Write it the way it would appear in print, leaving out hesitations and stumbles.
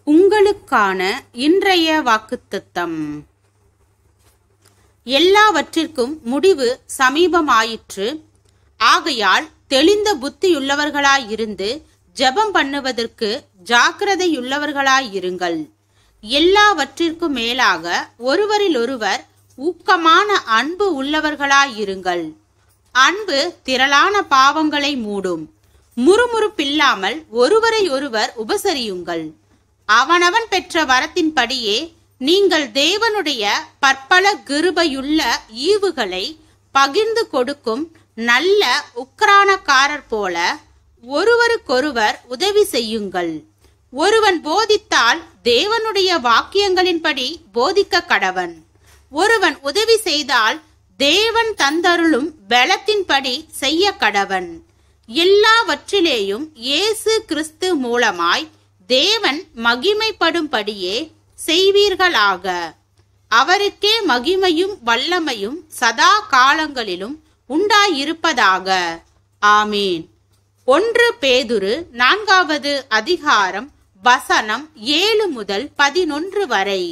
உங்களுக்கான இன்றைய வாக்குத்தத்தம். எல்லாவற்றிற்கும் முடிவு சமீபமாயிற்று. ஆகையால் தெளிந்த புத்தியுள்ளவர்களாயிருந்து ஜெபம் பண்ணுவதற்கு ஜாக்கிரதையுள்ளவர்களாயிருங்கள். எல்லாவற்றிற்கும் மேலாக ஒருவரிலொருவர் ஊக்கமான அன்பு உள்ளவர்களாயிருங்கள். அன்பு திரளான பாவங்களை மூடும். முறுமுறுப்பில்லாமல் ஒருவரை ஒருவர் உபசரியுங்கள். அவனவன் பெற்ற வரத்தின்படியே நீங்கள் தேவனுடைய பற்பல கிருபையுள்ள ஈவுகளை பகிர்ந்து கொடுக்கும் நல்ல உக்கிரானக்காரர் போல ஒருவருக்கொருவர் உதவி செய்யுங்கள். ஒருவன் போதித்தால் தேவனுடைய வாக்கியங்களின்படி போதிக்க கடவன். ஒருவன் உதவி செய்தால் தேவன் தந்தருளும் பலத்தின்படி செய்ய கடவன். எல்லாவற்றிலேயும் இயேசு கிறிஸ்து மூலமாய் தேவன் மகிமைப்படும்படியே செய்வீர்களாக. அவருக்கே மகிமையும் வல்லமையும் சதா காலங்களிலும் உண்டாயிருப்பதாக. ஆமீன். 1 பேதுரு 4வது அதிகாரம் வசனம் 7 முதல் 11 வரை.